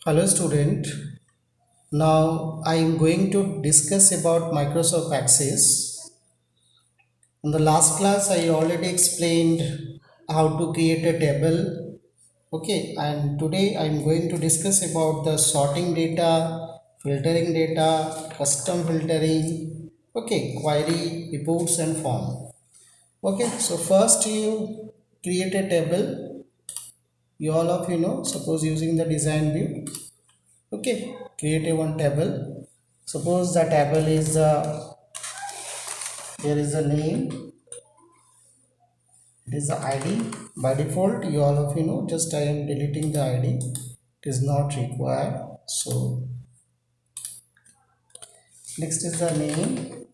Hello student. Now I am going to discuss about Microsoft Access. In the last class I already explained how to create a table. Okay, and today I am going to discuss about the sorting data, filtering data, custom filtering, okay, query, reports and form. Okay, so first you create a table. You all of you know, suppose using the design view. Okay, create a one table. Suppose the table is there is a name, it is the id. By default you all of you know, just I am deleting the id, it is not required. So next is the name,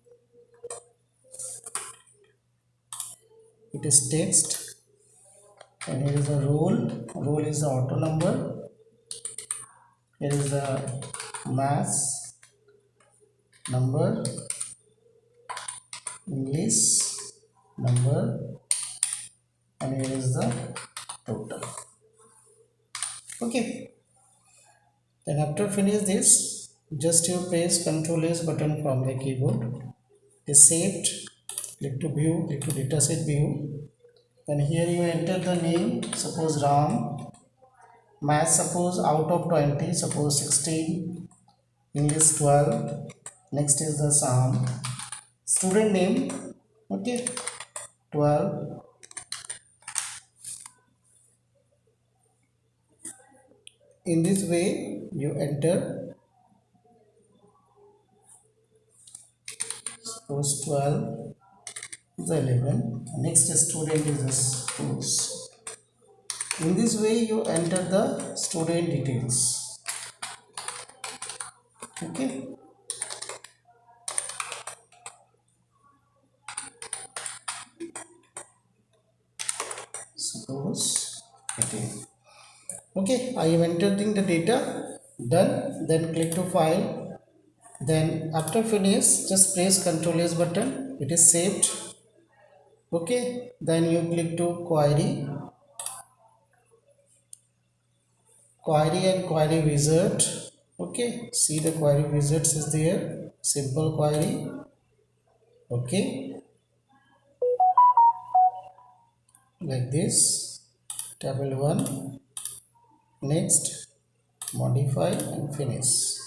it is text, and here is the role is the auto number, here is the mass number, english number, and here is the total. Okay, then after finish this, just you press Ctrl S button from the keyboard. Is saved. Click to view, click to dataset view. Then here you enter the name. Suppose Ram. Math suppose out of 20. Suppose 16. English 12. Next is the Sam. Student name. Okay. 12. In this way you enter. Suppose 12. The 11. Next student is this course. In this way you enter the student details. Okay, suppose okay, I am entering the data. Done. Then click to file. Then after finish, just press Ctrl S button, it is saved. Okay, then you click to query and query wizard. Okay, see the query wizards is there, simple query. Okay, like this, table 1. Next, modify and finish.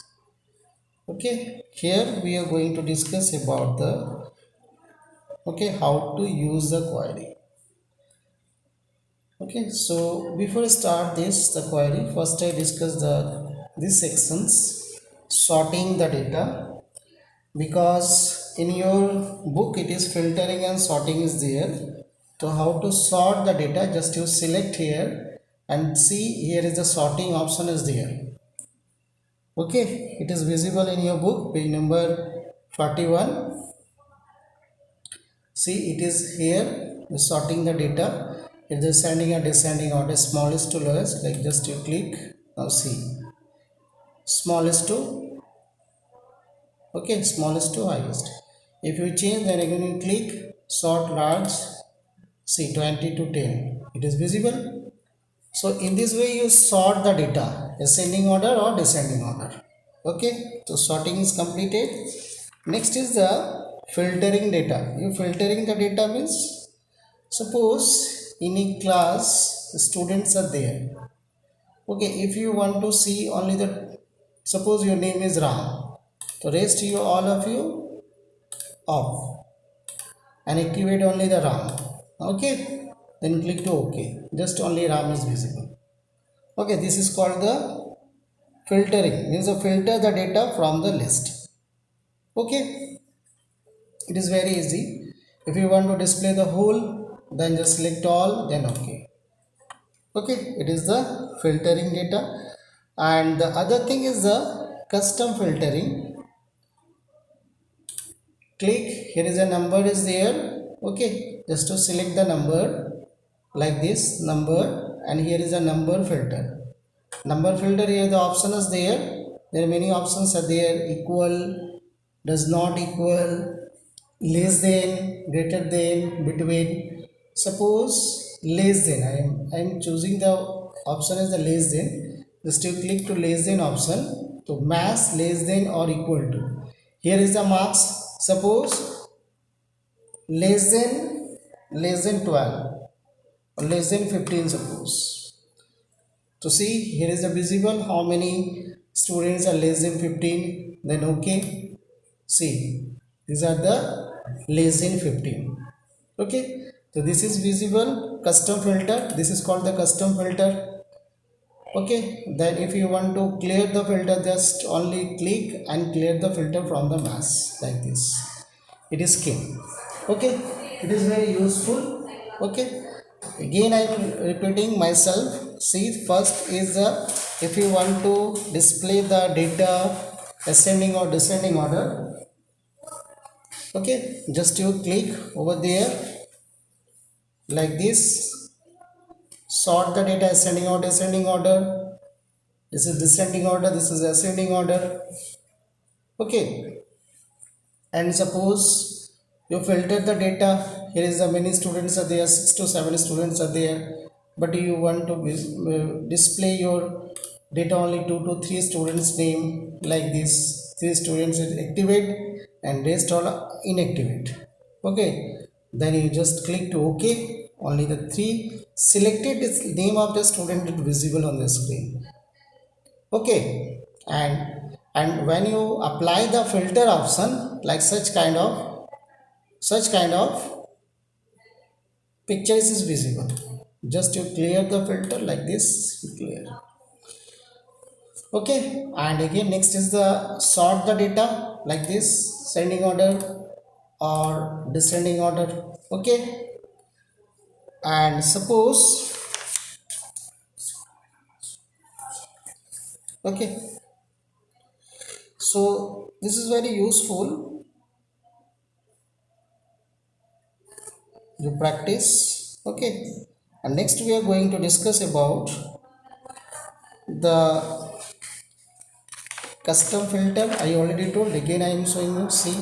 Okay, here we are going to discuss about the how to use the query. Okay, so before I start the query, first I discuss these sections, sorting the data, because in your book it is filtering and sorting is there. So how to sort the data, just you select here and see, here is the sorting option is there. Okay, it is visible in your book, page number 41. See, it is here, sorting the data. It is ascending and descending order, smallest to lowest, like just you click. Now see, smallest to, okay, smallest to highest. If you change, then again you click sort large. See, 20 to 10, it is visible. So in this way you sort the data, ascending order or descending order. Okay, so sorting is completed. Next is the filtering data. You filtering the data means, suppose in a class the students are there. Okay, if you want to see only the, suppose your name is Ram, so rest you all of you off and activate only the Ram. Okay, then click to OK, just only Ram is visible. Okay, this is called the filtering, means to filter the data from the list. Okay, it is very easy. If you want to display the whole, then just select all, then okay, it is the filtering data. And the other thing is the custom filtering. Click, here is a number is there. Okay, just to select the number, like this number, and here is a number filter. Number filter, here the option is there. There are many options are there: equal, does not equal, less than, greater than, between. Suppose less than, I am choosing the option is the less than. just you click to less than option, to mass less than or equal to. Here is the marks. Suppose less than 12 or less than 15, suppose. To see, here is the visible how many students are less than 15. Then okay, see, these are the less than 15. Okay, so this is visible custom filter. This is called the custom filter. Okay, then if you want to clear the filter, just only click and clear the filter from the mass like this. It is king. Okay, it is very useful. Okay, again I am repeating myself. See, first is the, if you want to display the data ascending or descending order, okay, just you click over there like this, sort the data ascending or descending order. This is descending order, this is ascending order. Okay, and suppose you filter the data. Here is the many students are there, 6 to 7 students are there, but you want to display your data only 2 to 3 students name like this. 3 students is activate and rest all inactivate. Okay, then you just click to okay. Only the 3 selected name of the student is visible on the screen. Okay, and when you apply the filter option, like such kind of pictures is visible. Just you clear the filter like this, you clear. Okay, and again next is the sort the data like this, sending order or descending order. Okay, and suppose, okay, so this is very useful. You practice. Okay, and next we are going to discuss about the custom filter. I already told, again I am showing you. See,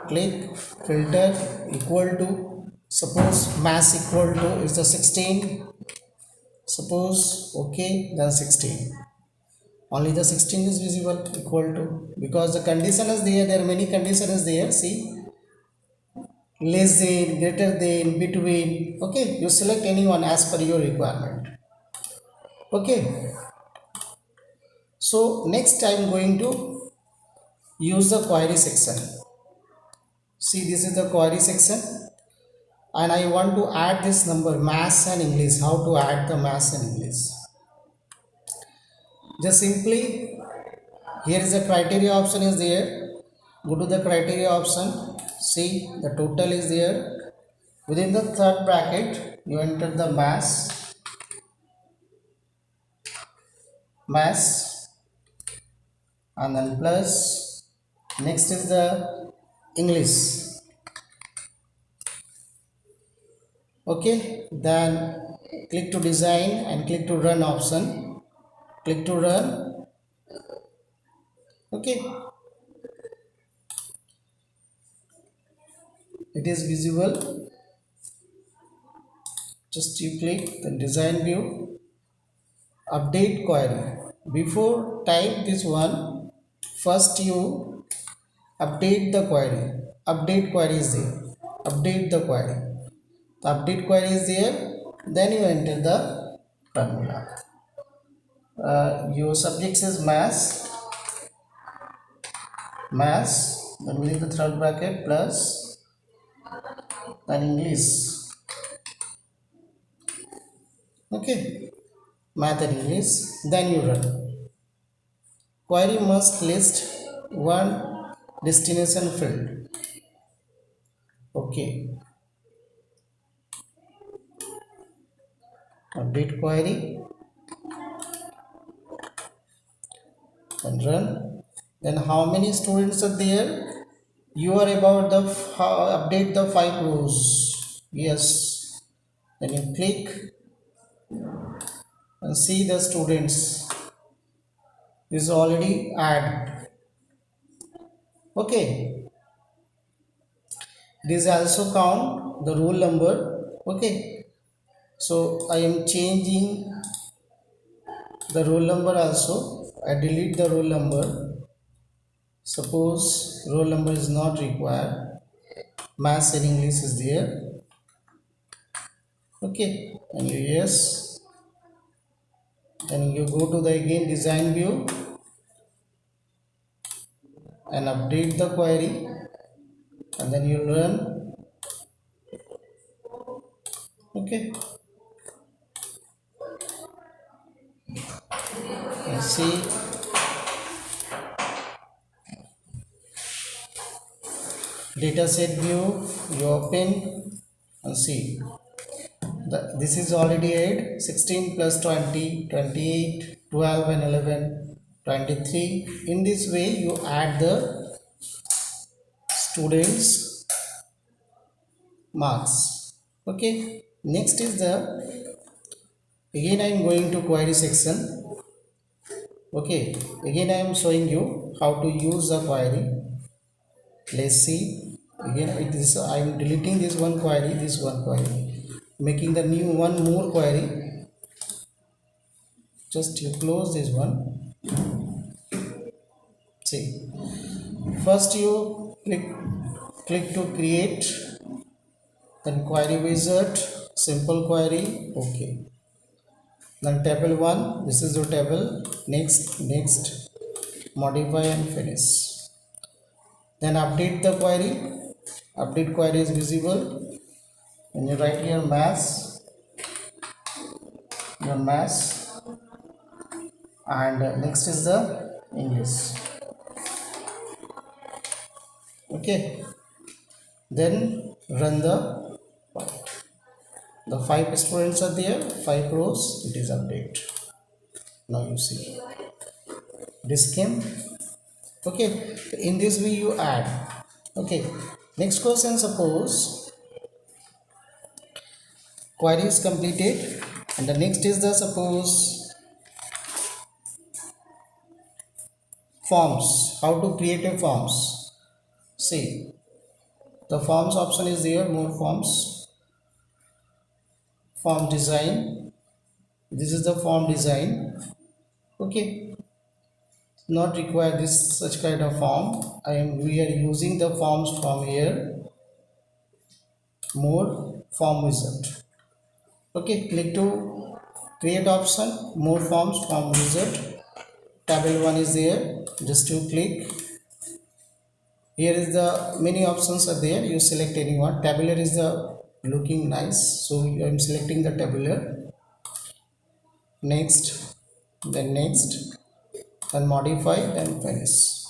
click filter equal to, suppose mass equal to is the 16, suppose. Okay, then 16, only the 16 is visible equal to, because the condition is there are many conditions there. See, less than, greater than, between. Okay, you select anyone as per your requirement. Okay, so next I am going to use the query section. See, this is the query section, and I want to add this number mass and English. How to add the mass and English? Just simply, here is the criteria option is there. Go to the criteria option. See, the total is there. Within the third bracket, you enter the mass, and then plus. Next is the English. Okay, then click to design and click to run option. Click to run. Okay, it is visible. Just you click the design view, update query. Before type this one, first you update the query. Update query is there. Update the query. The update query is there. Then you enter the formula. Your subject is mass, then within the third bracket plus, then English. Okay, math and English. Then you run. Query must list one destination field. Okay, update query and run. Then how many students are there? You are about the update the 5 rows. Yes, then you click and see the students is already added. Okay, this also count the roll number. Okay, so I am changing the roll number also. I delete the roll number. Suppose roll number is not required, maths and English is there. Okay, and you yes, then you go to the again design view and update the query, and then you run. Okay, and see data set view, you open and see this is already add 16 plus 20, 28, 12 and 11, 23. In this way you add the students marks. Okay, next is the again I am going to query section. Okay, again I am showing you how to use the query. Let's see. Again it is I am deleting this one query, making the new one more query. Just you close this one. See, first you click to create, then query wizard, simple query. Okay, then table 1, this is your table. Next, modify and finish. Then update the query. Update query is visible. When you write here mass, and next is the English. Okay, then run the 5 students are there, 5 rows, it is update. Now you see this came. Okay, in this way you add. Okay, next question, suppose query is completed, and the next is the suppose forms, how to create a forms. See, the forms option is there, more forms, form design. This is the form design. Okay, not require this such kind of form. We are using the forms from here, more form wizard. Okay, click to create option, more forms from wizard. Table 1 is there, just to click. Here is the many options are there, you select anyone. Tabular is the looking nice, so I am selecting the tabular. Next, then modify, then finish.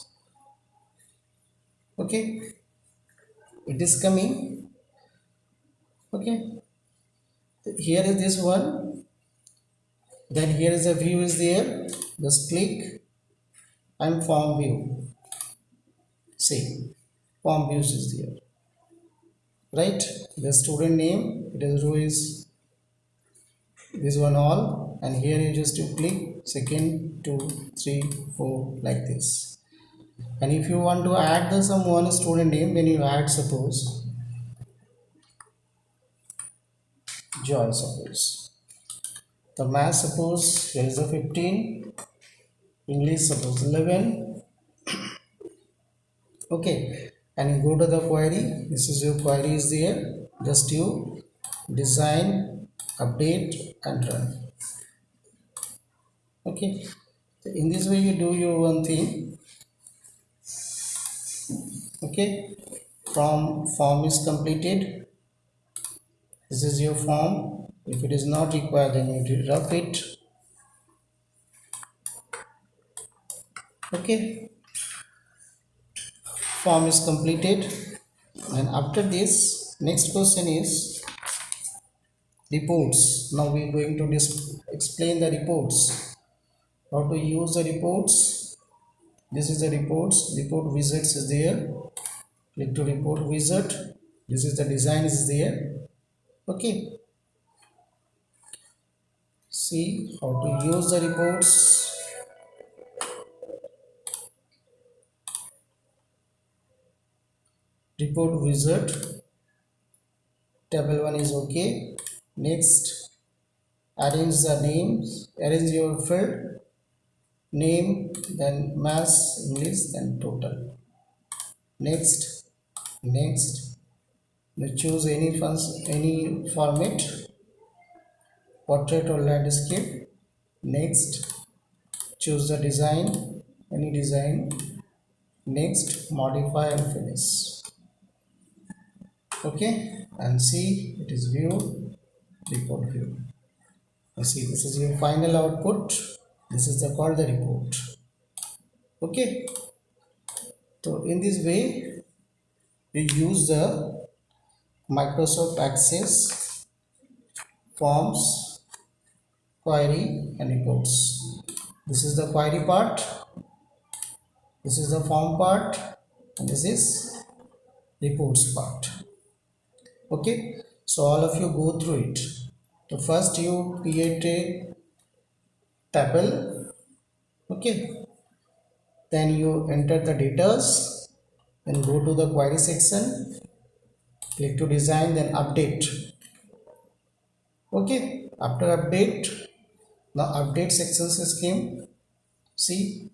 Okay, it is coming. Okay, here is this one, then here is a view is there, just click and form view. See, form views is there, right? The student name, it is row is this one all, and here you just to click second, 2, 3, 4 like this. And if you want to add the some one student name, then you add suppose Joy. Suppose the math, suppose here is a 15, English suppose 11. Okay, and you go to the query, this is your query is there, just you design, update and run. Okay, so in this way you do your one thing. Okay, form is completed. This is your form. If it is not required, then you drop it. Okay, form is completed. And after this, next question is reports. Now we are going to explain the reports, how to use the reports. This is the reports, report wizards is there. Click to report wizard. This is the design is there. Okay, see how to use the reports. Report wizard, table 1 is okay. Next, arrange the names, arrange your field name, then mass, English, then total. Next, next, you choose any format, portrait or landscape. Next, choose the design, any design. Next, modify and finish. Okay, and see, it is view, report view. You see, this is your final output. This is the called the report. Okay, so in this way we use the Microsoft Access forms, query and reports. This is the query part, this is the form part, and this is reports part. Okay, so all of you go through it. So first you create a table. Okay, then you enter the data, then go to the query section, click to design, then update. Okay, after update, the update sections is came. See,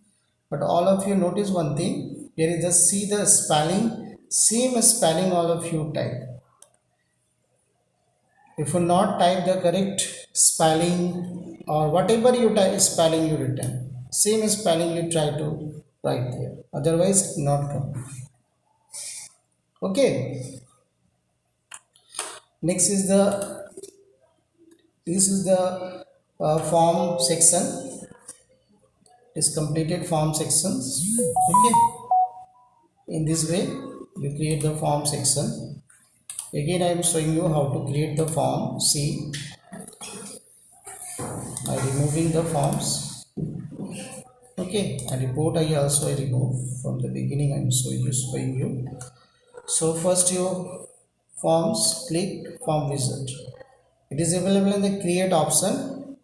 but all of you notice one thing, here is just see the spelling, same spelling all of you type. If you not type the correct spelling or whatever you type spelling you written, same spelling you try to write there, otherwise not come. Okay, next is the, this is the form section, is completed form sections. Okay, in this way you create the form section. Again I am showing you how to create the form. See, by removing the forms. Okay, and report I also remove from the beginning. I am showing you. So first your forms, click form wizard. It is available in the create option.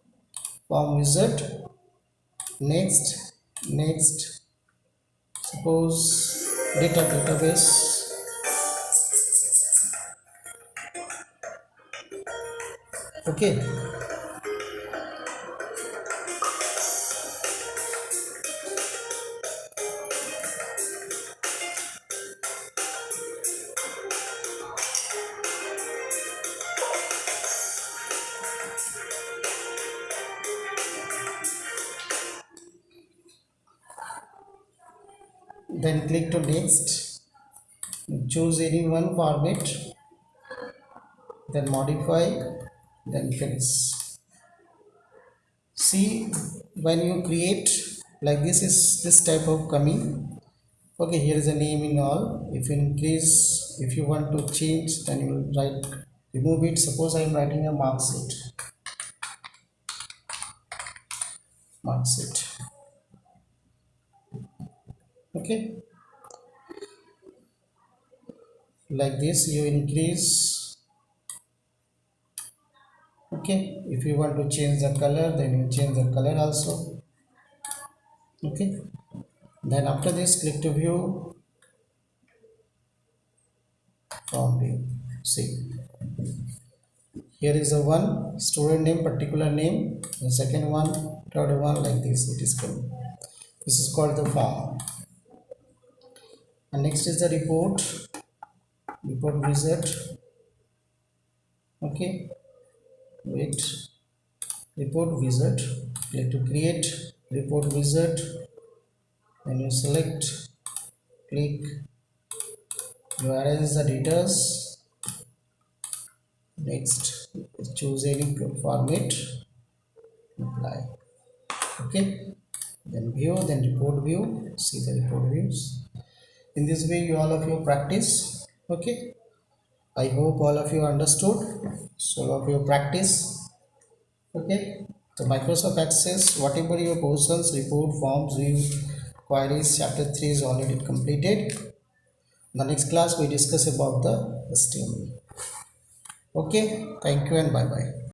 Form wizard. Next, next. Suppose database. Okay. Then click to next. Choose any one format. Then modify. Then finish. See, when you create like this, is this type of coming. Okay, here is a name in all. If you increase, if you want to change, then you will write, remove it. Suppose I am writing a mark sheet. Mark sheet. Okay, like this you increase. Okay, if you want to change the color, then you change the color also. Okay, then after this click to view from view. See, here is a one student name, particular name, the second one, third one, like this it is coming. This is called the form. And next is the report wizard. Okay, wait, report wizard, click to create report wizard, then you select, click, you arrange the data. Next, choose any format, apply. Okay, then view, then report view. See the report views. In this way you all of you practice. Okay, I hope all of you understood. So all of you practice. Okay, so Microsoft Access, whatever your portions, report, forms, view, queries, chapter 3 is already completed. In the next class we discuss about the HTML. Okay, thank you and bye bye.